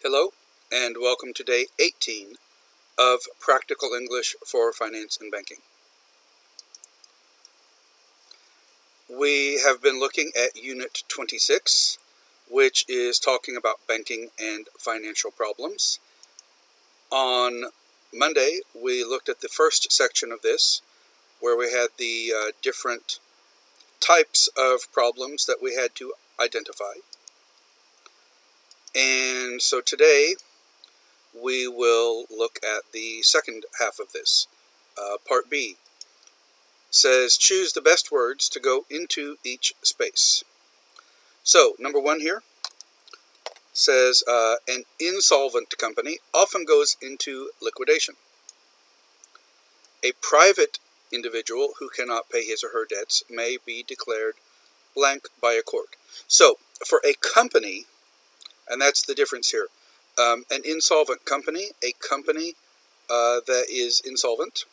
Hello, and welcome to day 18 of Practical English for Finance and Banking. We have been looking at Unit 26, which is talking about banking and financial problems. On Monday, we looked at the first section of this, where we had the different types of problems that we had to identify. And so today, we will look at the second half of this. Part B says choose the best words to go into each space. So, number one here says an insolvent company often goes into liquidation. A private individual who cannot pay his or her debts may be declared blank by a court. So, for a company, and that's the difference here, an insolvent company, a company that is insolvent,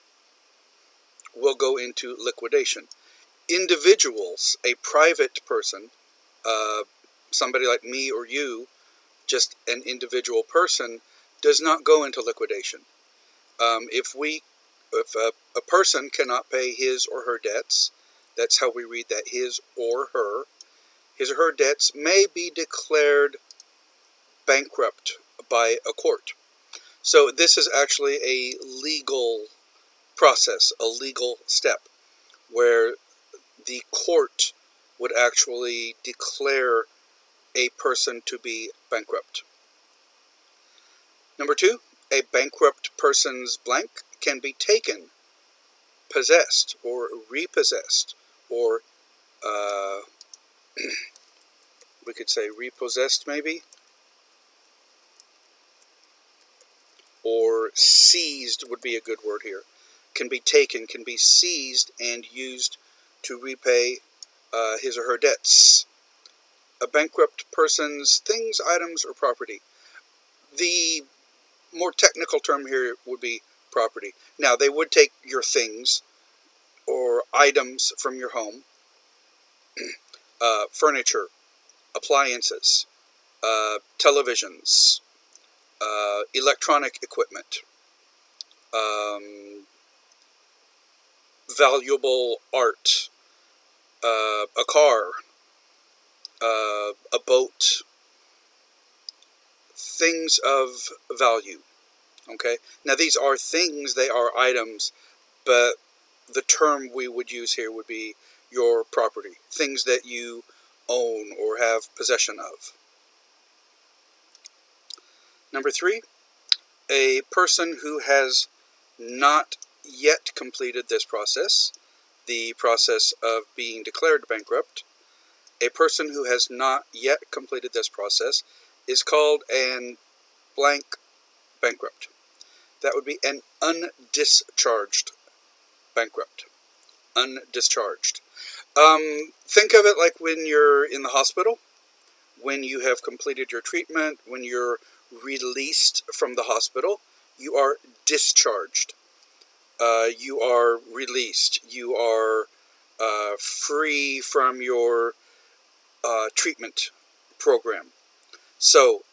will go into liquidation. Individuals, a private person, somebody like me or you, just an individual person, does not go into liquidation. If a person cannot pay his or her debts, that's how we read that, his or her debts may be declared bankrupt by a court. So this is actually a legal process, a legal step, where the court would actually declare a person to be bankrupt. Number two, a bankrupt person's blank can be taken, possessed, or repossessed, or we could say repossessed maybe, or seized would be a good word here. Can be taken, can be seized and used to repay his or her debts. A bankrupt person's things, items, or property. The more technical term here would be property. Now, they would take your things or items from your home, furniture, appliances, televisions, electronic equipment, valuable art, a car, a boat, things of value. Okay, now these are things, they are items, but the term we would use here would be your property, things that you own or have possession of. Number three, a person who has not yet completed this process, the process of being declared bankrupt. A person who has not yet completed this process is called an blank bankrupt. That would be an undischarged bankrupt. Undischarged. Think of it like when you're in the hospital, when you have completed your treatment, when you're released from the hospital, you are discharged. You are released. You are free from your treatment program. So,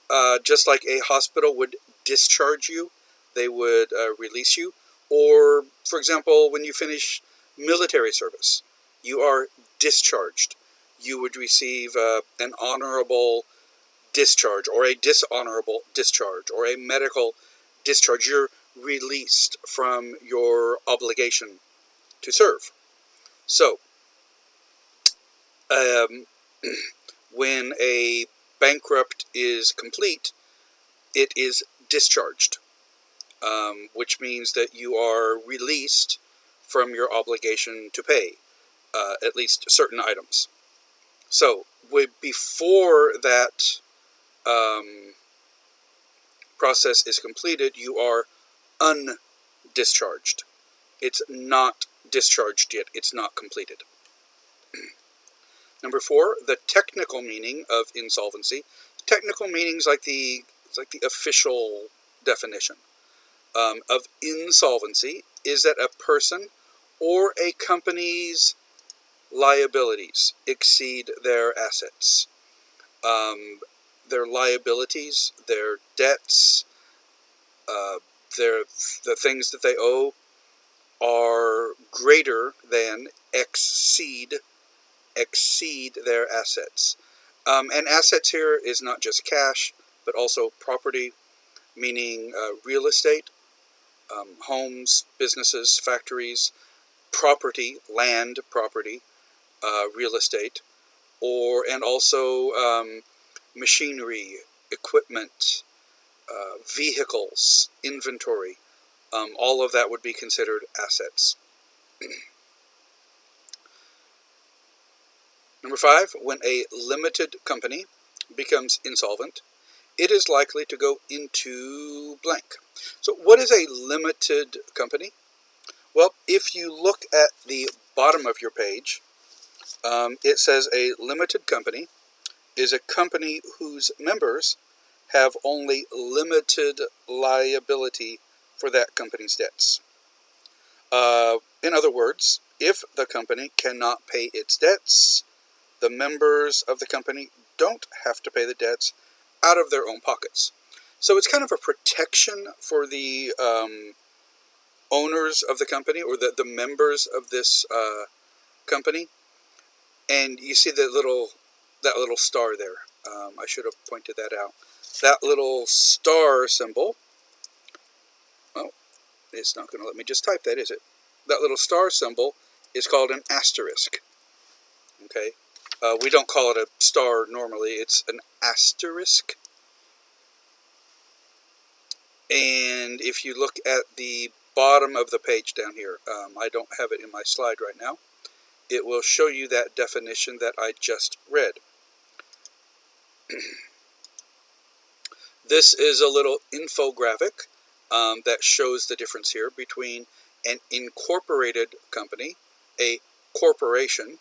just like a hospital would discharge you, they would release you. Or, for example, when you finish military service, you are discharged. You would receive an honorable discharge, or a dishonorable discharge, or a medical discharge. You're released from your obligation to serve. So, when a bankrupt is complete, it is discharged, which means that you are released from your obligation to pay at least certain items. So, before that process is completed, you are undischarged. It's not discharged yet. It's not completed. Number four, the technical meaning of insolvency. Technical meanings like the official definition of insolvency is that a person or a company's liabilities exceed their assets. their liabilities, their debts, the things that they owe are greater than exceed their assets. And assets here is not just cash, but also property, meaning real estate, homes, businesses, factories, property, land property, real estate, and also machinery, equipment, vehicles, inventory. All of that would be considered assets. Number 5, when a limited company becomes insolvent, it is likely to go into blank. So what is a limited company? Well, if you look at the bottom of your page, it says a limited company is a company whose members have only limited liability for that company's debts. In other words, if the company cannot pay its debts, the members of the company don't have to pay the debts out of their own pockets. So it's kind of a protection for the owners of the company, or the members of this company. And you see that little star there. I should have pointed that out. That little star symbol. Oh, it's not going to let me just type that, is it? That little star symbol is called an asterisk. Okay. We don't call it a star normally. It's an asterisk. And if you look at the bottom of the page down here, I don't have it in my slide right now, it will show you that definition that I just read. This is a little infographic that shows the difference here between an incorporated company, a corporation,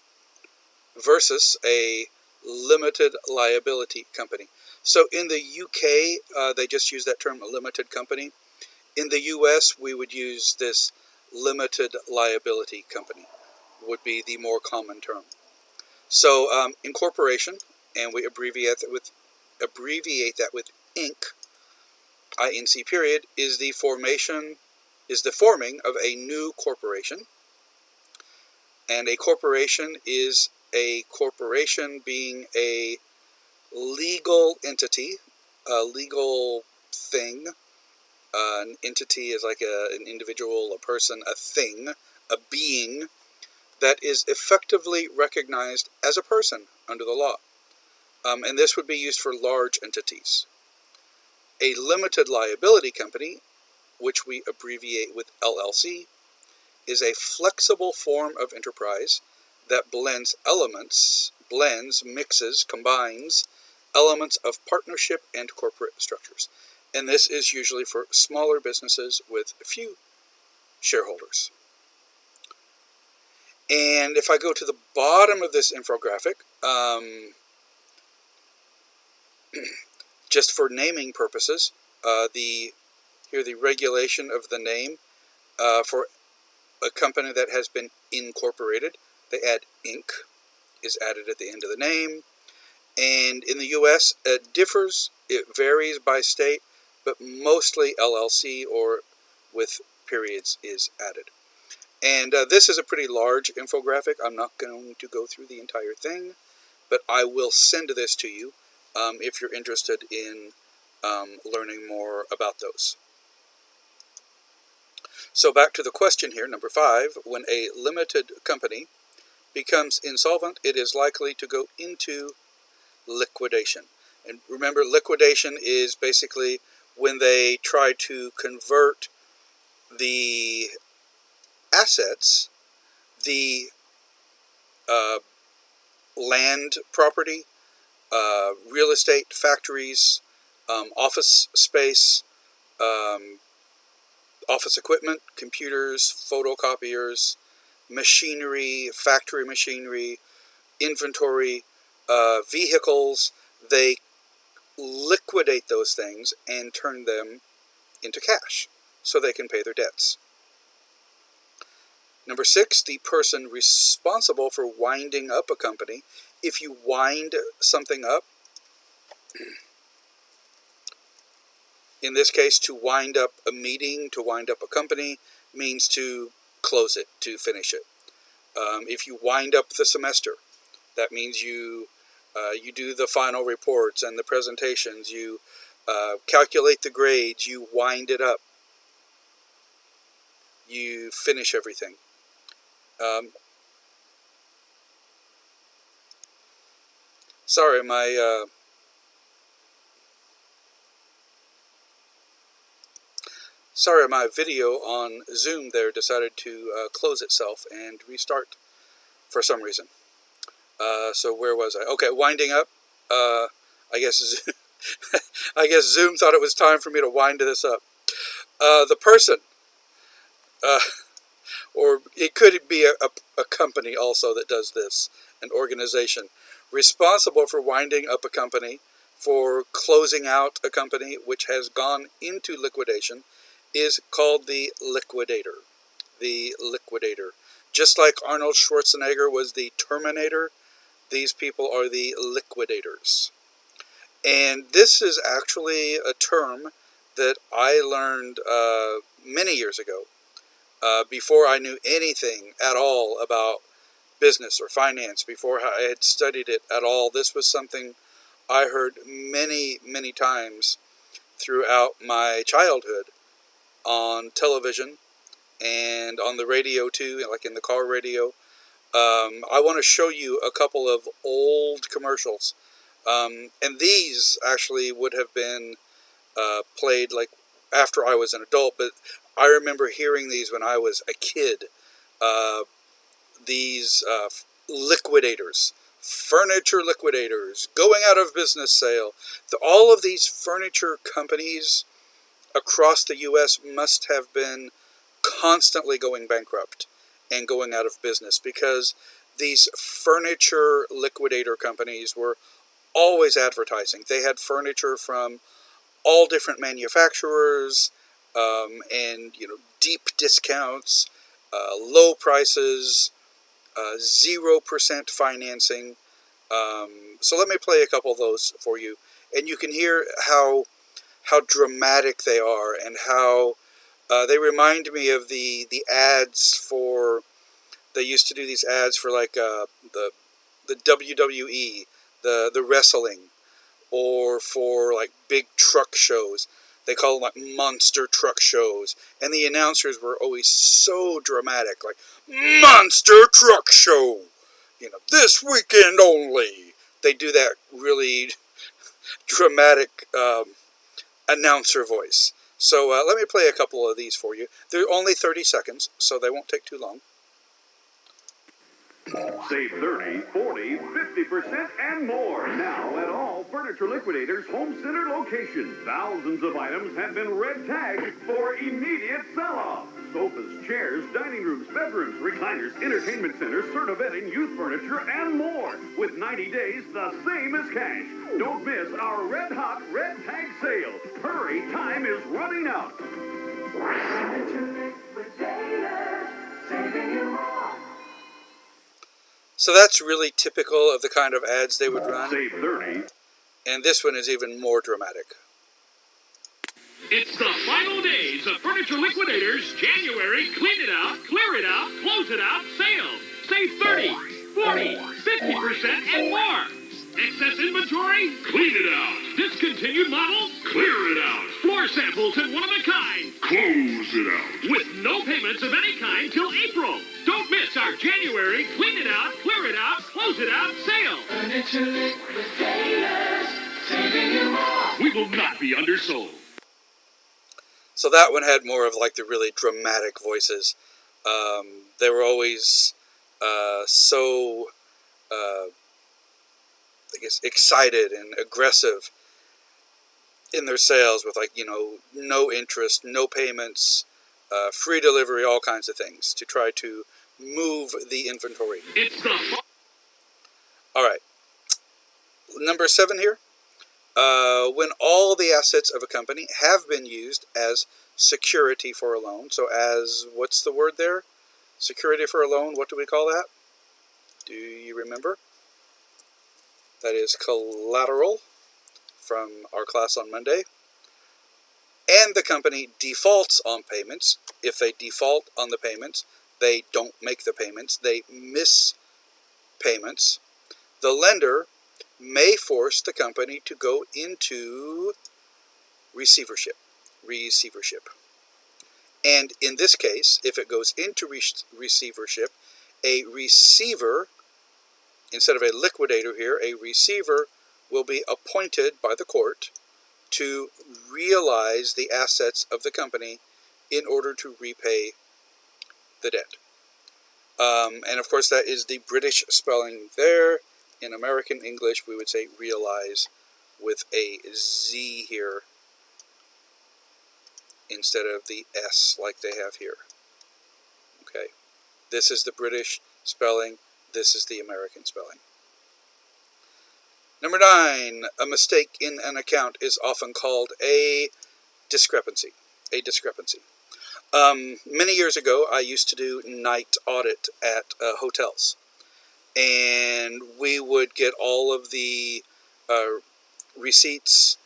versus a limited liability company. So in the UK, they just use that term, a limited company. In the US, we would use this limited liability company, would be the more common term. So incorporation, and we abbreviate that with Inc. INC period, is the forming of a new corporation. And a corporation is a corporation being a legal entity, a legal thing. An entity is like an individual, a person, a thing, a being that is effectively recognized as a person under the law. And this would be used for large entities. A limited liability company, which we abbreviate with LLC, is a flexible form of enterprise that mixes, combines elements of partnership and corporate structures. And this is usually for smaller businesses with few shareholders. And if I go to the bottom of this infographic, just for naming purposes, the regulation of the name for a company that has been incorporated, they add Inc. is added at the end of the name. And in the US, it differs, it varies by state, but mostly LLC or with periods is added. And this is a pretty large infographic. I'm not going to go through the entire thing, but I will send this to you if you're interested in learning more about those. So back to the question here, number 5, when a limited company becomes insolvent, it is likely to go into liquidation. And remember, liquidation is basically when they try to convert the assets, the land property, real estate, factories, office space, office equipment, computers, photocopiers, machinery, factory machinery, inventory, vehicles. They liquidate those things and turn them into cash so they can pay their debts. Number 6, the person responsible for winding up a company. If you wind something up, In this case, to wind up a meeting, to wind up a company, means to close it, to finish it. If you wind up the semester, that means you do the final reports and the presentations, you calculate the grades, you wind it up, you finish everything. Sorry, my video on Zoom there decided to close itself and restart for some reason. So where was I? Okay, winding up. I guess I guess Zoom thought it was time for me to wind this up. The person, or it could be a company also that does this, an organization, responsible for winding up a company, for closing out a company which has gone into liquidation, is called the liquidator. The liquidator. Just like Arnold Schwarzenegger was the Terminator, these people are the liquidators. And this is actually a term that I learned many years ago, before I knew anything at all about business or finance, before I had studied it at all. This was something I heard many, many times throughout my childhood on television and on the radio too, like in the car radio. I want to show you a couple of old commercials. And these actually would have been played like after I was an adult, but I remember hearing these when I was a kid. These liquidators, furniture liquidators, going out of business sale. All of these furniture companies across the U.S. must have been constantly going bankrupt and going out of business, because these furniture liquidator companies were always advertising. They had furniture from all different manufacturers, and deep discounts, low prices, 0% financing. So let me play a couple of those for you, and you can hear how dramatic they are, and how they remind me of the ads for. They used to do these ads for like the WWE, the wrestling, or for like big truck shows. They call them like monster truck shows, and the announcers were always so dramatic, like monster truck show, this weekend only. They do that really dramatic announcer voice. So let me play a couple of these for you. They're only 30 seconds, so they won't take too long. Save 30, 40, 50% and more now at all Furniture Liquidators Home Center locations. Thousands of items have been red tagged for immediate sell-off. Sofas, chairs, dining rooms, bedrooms, recliners, entertainment centers, Serta bedding, youth furniture, and more. With 90 days, the same as cash. Don't miss our red-hot red tag sale. Hurry, time is running out. Furniture Liquidators, saving you more. So that's really typical of the kind of ads they would run. Save 30. And this one is even more dramatic. It's the final days of Furniture Liquidators January Clean It Out, Clear It Out, Close It Out sale. Save 30, 40, 50% and more. Excess inventory? Clean it out. Discontinued models? Clear it out. Floor samples and one-of-a-kind? Close it out. With no payments of any kind till April. Don't miss our January Clean It Out, Clear It Out, Close It Out sale. Furniture Liquidators, saving you more. We will not be undersold. So that one had more of like the really dramatic voices. They were always so, I guess, excited and aggressive in their sales with like, no interest, no payments, free delivery, all kinds of things to try to move the inventory. It's the... All right. Number 7 here. When all the assets of a company have been used as security for a loan. So as, what's the word there? Security for a loan, what do we call that? Do you remember? That is collateral from our class on Monday. and the company defaults on payments. If they default on the payments, they don't make the payments, they miss payments, the lender may force the company to go into receivership. And in this case, if it goes into receivership, a receiver, instead of a liquidator here, a receiver will be appointed by the court to realize the assets of the company in order to repay the debt. And of course, that is the British spelling there. In American English, we would say realize with a Z here instead of the S like they have here. Okay, this is the British spelling, this is the American spelling. Number 9, a mistake in an account is often called a discrepancy. Many years ago, I used to do night audit at hotels, and we would get all of the receipts,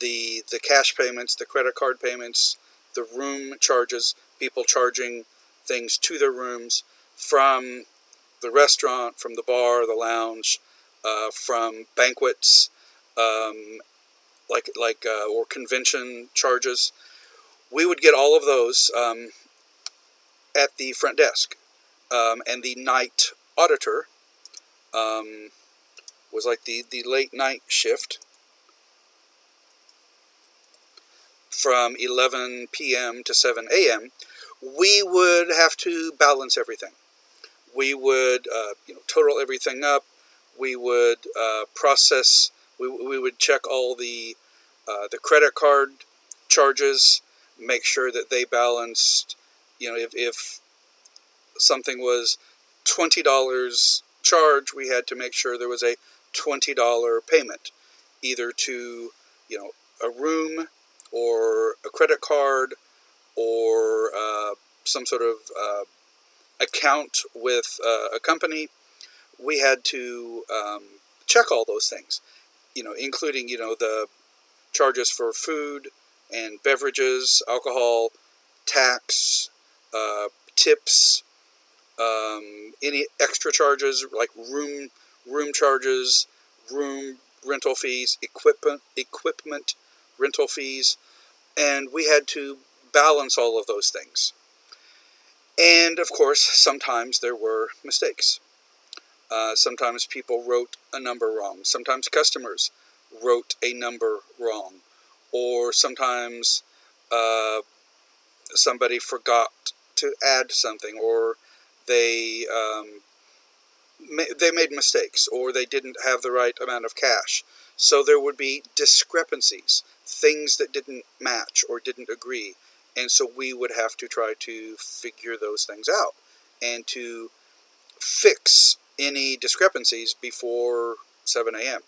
the cash payments, the credit card payments, the room charges, people charging things to their rooms from the restaurant, from the bar, the lounge, from banquets, or convention charges. We would get all of those at the front desk, and the night auditor was like the late night shift from 11 p.m. to 7 a.m. We would have to balance everything. We would total everything up. We would process. We would check all the credit card charges, make sure that they balanced. If something was $20 charge, we had to make sure there was a $20 payment, either to a room or a credit card or some sort of account with a company. We had to check all those things, including the charges for food and beverages, alcohol, tax, tips, any extra charges like room charges, room rental fees, equipment rental fees, and we had to balance all of those things. And of course, sometimes there were mistakes. Sometimes people wrote a number wrong. Sometimes customers wrote a number wrong. Or sometimes somebody forgot to add something, or they made mistakes, or they didn't have the right amount of cash. So there would be discrepancies, things that didn't match or didn't agree. And so we would have to try to figure those things out and to fix any discrepancies before 7 a.m.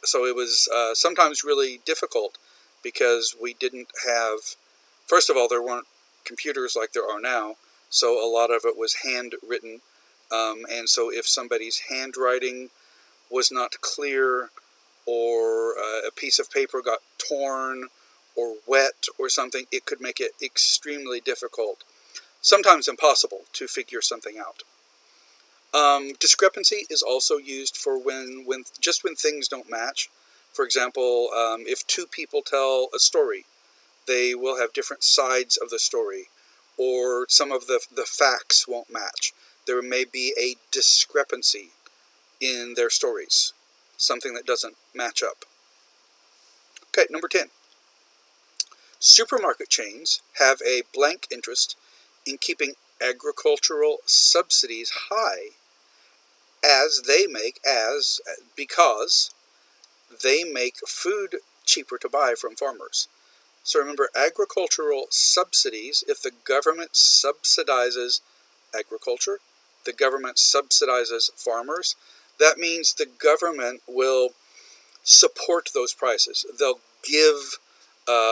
So it was sometimes really difficult because we didn't have, first of all, there weren't computers like there are now, so a lot of it was handwritten. And so if somebody's handwriting was not clear, or a piece of paper got torn or wet or something, it could make it extremely difficult, sometimes impossible, to figure something out. Discrepancy is also used for when things don't match. For example, if two people tell a story, they will have different sides of the story, or some of the facts won't match. There may be a discrepancy in their stories, something that doesn't match up. Okay, number 10. Supermarket chains have a blank interest in keeping agricultural subsidies high because they make food cheaper to buy from farmers. So remember, agricultural subsidies, if the government subsidizes agriculture, the government subsidizes farmers, that means the government will support those prices. They'll give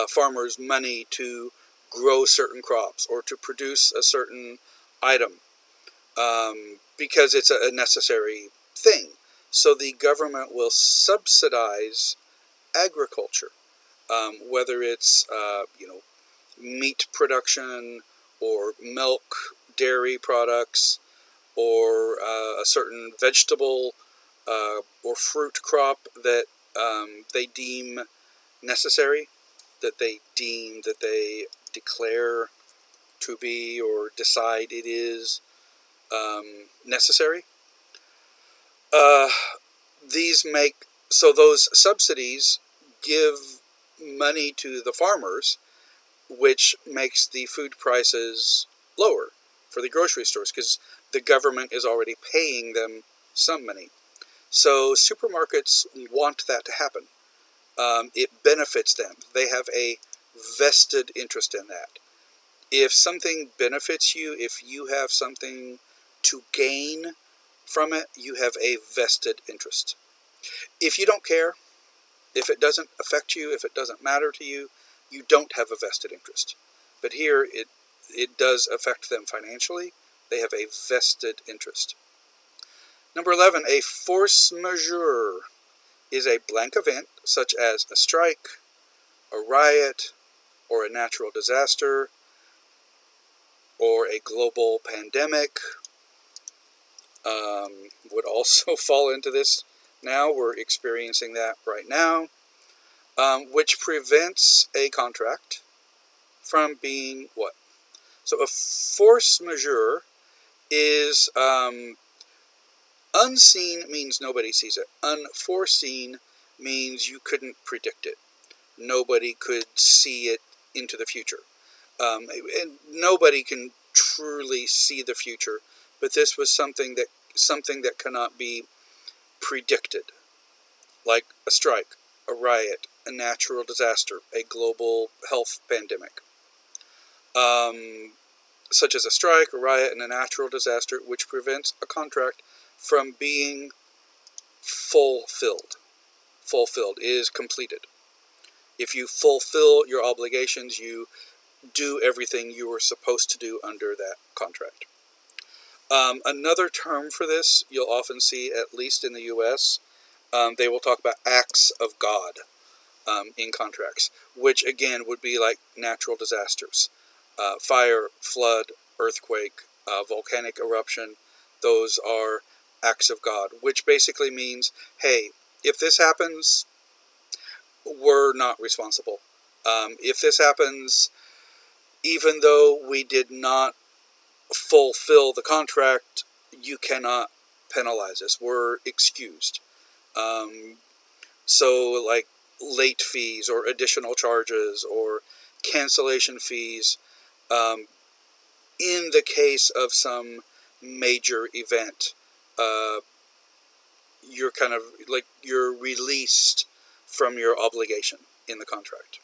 farmers money to grow certain crops or to produce a certain item because it's a necessary thing. So the government will subsidize agriculture. whether it's meat production or milk, dairy products, or a certain vegetable or fruit crop that they deem necessary, that they declare to be or decide it is necessary. Those subsidies give money to the farmers, which makes the food prices lower for the grocery stores because the government is already paying them some money. So supermarkets want that to happen. It benefits them. They have a vested interest in that. If something benefits you, if you have something to gain from it, you have a vested interest. If you don't care, if it doesn't affect you, if it doesn't matter to you, you don't have a vested interest. But here, it does affect them financially. They have a vested interest. Number 11, a force majeure is a blank event, such as a strike, a riot, or a natural disaster, or a global pandemic. Would also fall into this now. We're experiencing that right now, which prevents a contract from being what? So a force majeure is unseen means nobody sees it. Unforeseen means you couldn't predict it. Nobody could see it into the future. And nobody can truly see the future, but this was something that cannot be predicted, like a strike, a riot, a natural disaster, a global health pandemic. Such as a strike, a riot, and a natural disaster, which prevents a contract from being fulfilled. Fulfilled is completed. If you fulfill your obligations, you do everything you were supposed to do under that contract. Another term for this you'll often see, at least in the U.S., they will talk about acts of God in contracts, which again would be like natural disasters. Fire, flood, earthquake, volcanic eruption, those are acts of God, which basically means, hey, if this happens, we're not responsible. If this happens, even though we did not fulfill the contract, you cannot penalize us. We're excused. So like late fees or additional charges or cancellation fees, in the case of some major event, you're released from your obligation in the contract.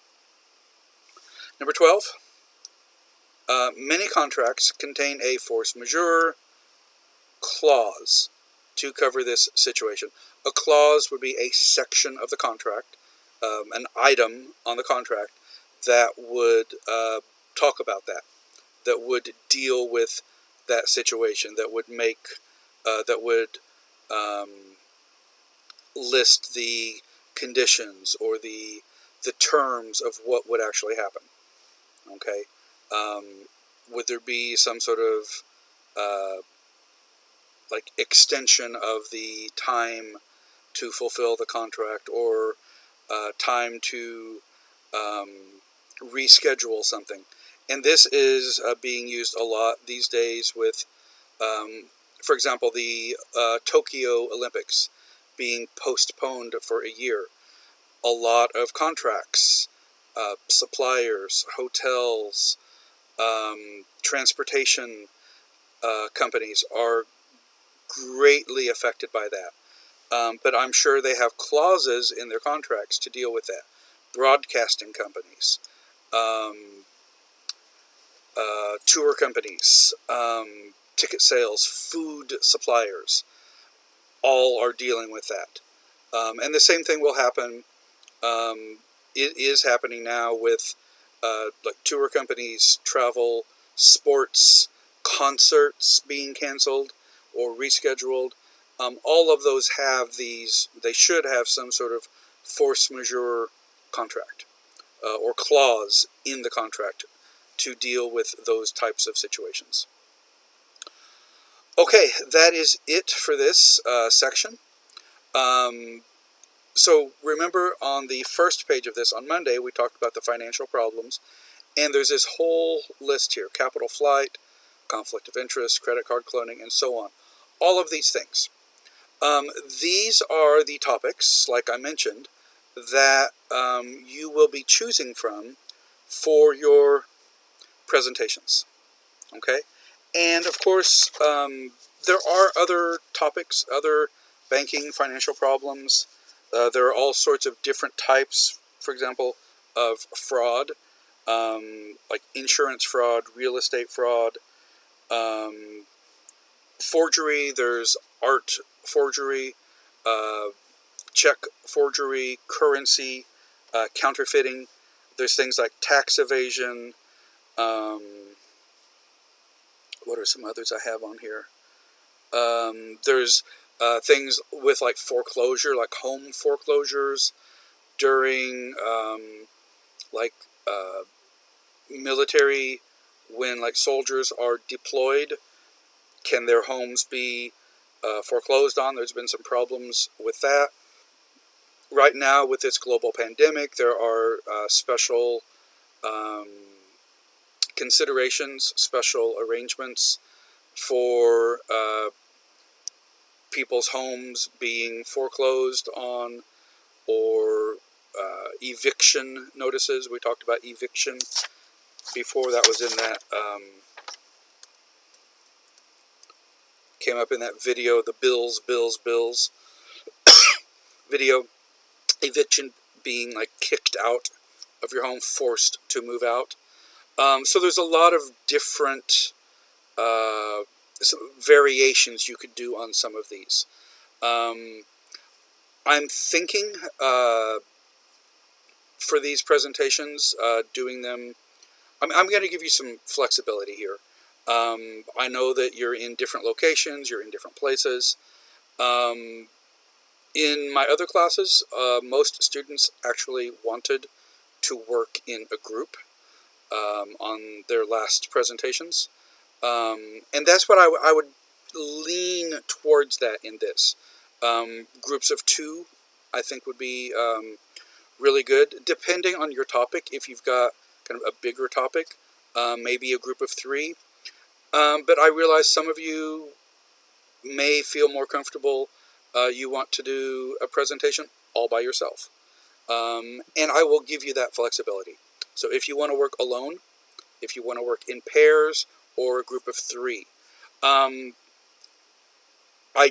Number 12, many contracts contain a force majeure clause to cover this situation. A clause would be a section of the contract, an item on the contract that would talk about that would deal with that situation, that would list the conditions or the terms of what would actually happen. Okay, would there be some sort of like extension of the time to fulfill the contract, or time to reschedule something? And this is being used a lot these days with, for example, the Tokyo Olympics being postponed for a year. A lot of contracts, suppliers, hotels, transportation companies are greatly affected by that. But I'm sure they have clauses in their contracts to deal with that. Broadcasting companies, tour companies, ticket sales, food suppliers, all are dealing with that. And the same thing will happen. It is happening now with like tour companies, travel, sports, concerts being canceled or rescheduled. All of those have these, they should have some sort of force majeure contract. or clause in the contract to deal with those types of situations. Okay, that is it for this section. So remember, on the first page of this, on Monday, we talked about the financial problems, and there's this whole list here: capital flight, conflict of interest, credit card cloning, and so on. All of these things. These are the topics, like I mentioned, that you will be choosing from for your presentations. Okay? And of course, there are other topics, other banking, financial problems. There are all sorts of different types, for example, of fraud, like insurance fraud, real estate fraud, forgery. There's art forgery, check forgery, currency, counterfeiting. There's things like tax evasion. What are some others I have on here? There's things with like foreclosure, like home foreclosures during like military, when like soldiers are deployed. Can their homes be foreclosed on? There's been some problems with that. Right now, with this global pandemic, there are special considerations, special arrangements for people's homes being foreclosed on, or eviction notices. We talked about eviction before. That was in that, came up in that video, the bills video. Eviction being like kicked out of your home, forced to move out. So there's a lot of different variations you could do on some of these. I'm thinking for these presentations, doing them, I'm going to give you some flexibility here. I know that you're in different locations, you're in different places. In my other classes, most students actually wanted to work in a group on their last presentations. And that's what I would lean towards that in this. Groups of 2, I think, would be really good, depending on your topic. If you've got kind of a bigger topic, maybe a group of 3. But I realize some of you may feel more comfortable. You want to do a presentation all by yourself. And I will give you that flexibility. So if you want to work alone, if you want to work in pairs, or a group of 3. I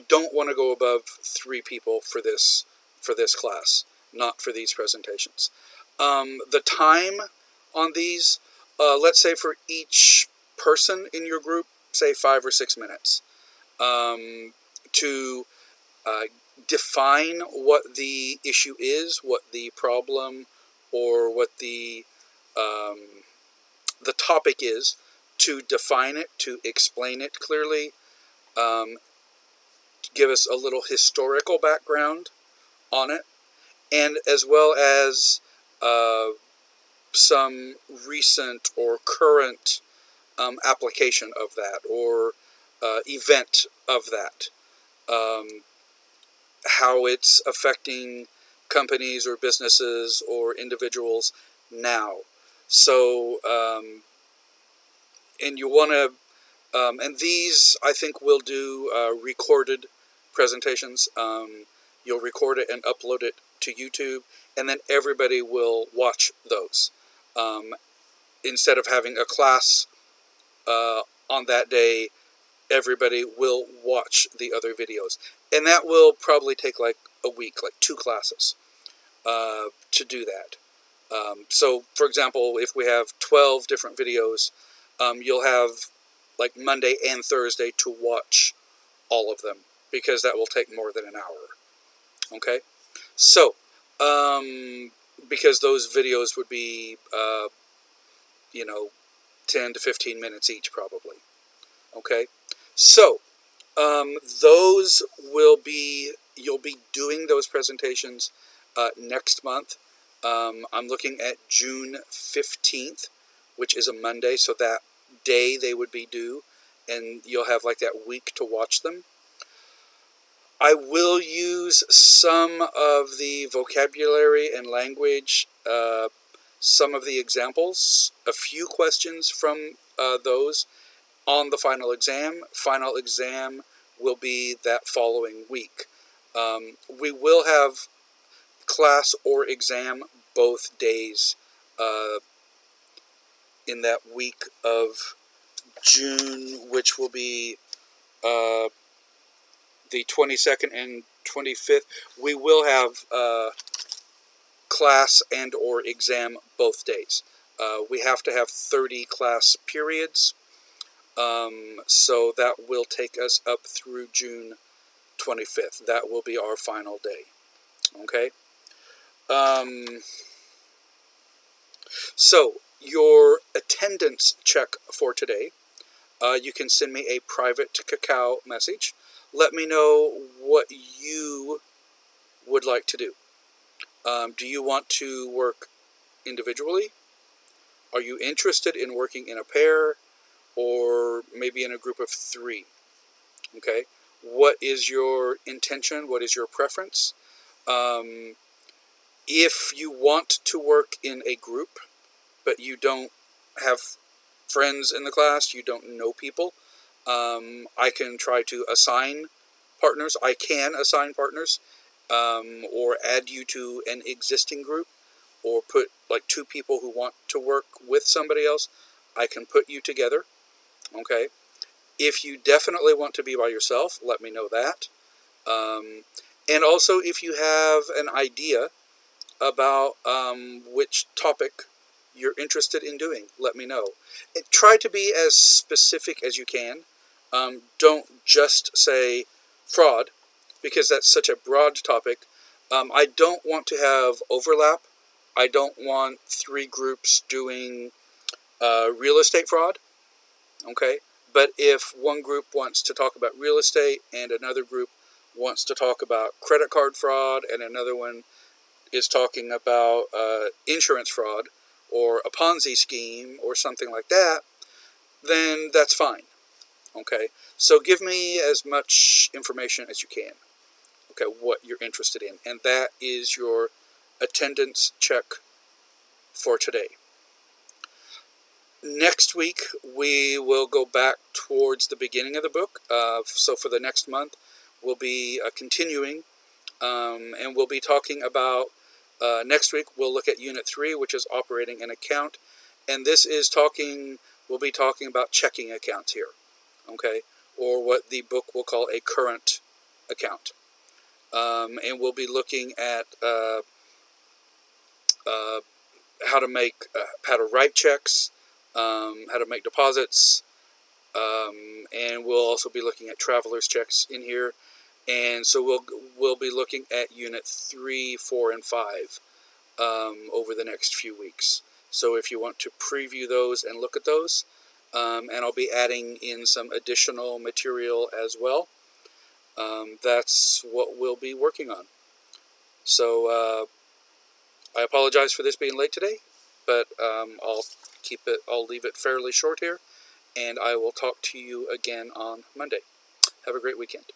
don't want to go above 3 people for this class, not for these presentations. The time on these, let's say for each person in your group, say 5 or 6 minutes, to define what the issue is, what the problem, or what the topic is, to define it, to explain it clearly, to give us a little historical background on it, and as well as some recent or current application of that, or event of that, how it's affecting companies or businesses or individuals now. So, and you want to, and these, I think, will do recorded presentations. You'll record it and upload it to YouTube, and then everybody will watch those. Instead of having a class on that day, everybody will watch the other videos. And that will probably take like a week, like 2 classes to do that. So, for example, if we have 12 different videos, you'll have like Monday and Thursday to watch all of them, because that will take more than an hour. Okay? So, because those videos would be, 10 to 15 minutes each, probably. Okay? So, those will be, you'll be doing those presentations next month. I'm looking at June 15th, which is a Monday, so that day they would be due, and you'll have like that week to watch them. I will use some of the vocabulary and language, some of the examples, a few questions from those on the final exam. Final exam will be that following week. We will have class or exam both days in that week of June, which will be the 22nd and 25th. We will have class and or exam both days. We have to have 30 class periods, so that will take us up through June 25th. That will be our final day. Okay? So, your attendance check for today, you can send me a private cacao message. Let me know what you would like to do. Do you want to work individually? Are you interested in working in a pair or maybe in a group of 3? Okay. What is your intention? What is your preference? If you want to work in a group, but you don't have friends in the class, you don't know people, I can try to assign partners. I can assign partners, or add you to an existing group, or put like 2 people who want to work with somebody else. I can put you together. Okay. If you definitely want to be by yourself, let me know that. And also, if you have an idea about which topic you're interested in doing, let me know. And try to be as specific as you can. Don't just say fraud, because that's such a broad topic. I don't want to have overlap. I don't want 3 groups doing real estate fraud. Okay? But if one group wants to talk about real estate and another group wants to talk about credit card fraud and another one is talking about insurance fraud or a Ponzi scheme or something like that, then that's fine. Okay? So give me as much information as you can. Okay, what you're interested in. And that is your attendance check for today. Next week, we will go back towards the beginning of the book. So for the next month, we'll be continuing, and we'll be talking about, next week, we'll look at Unit 3, which is operating an account. And this is we'll be talking about checking accounts here, okay, or what the book will call a current account. And we'll be looking at how to write checks, how to make deposits, and we'll also be looking at traveler's checks in here. And so we'll be looking at Unit 3, 4, and 5 over the next few weeks. So if you want to preview those and look at those, and I'll be adding in some additional material as well. That's what we'll be working on. So I apologize for this being late today, but I'll leave it fairly short here, and I will talk to you again on Monday. Have a great weekend.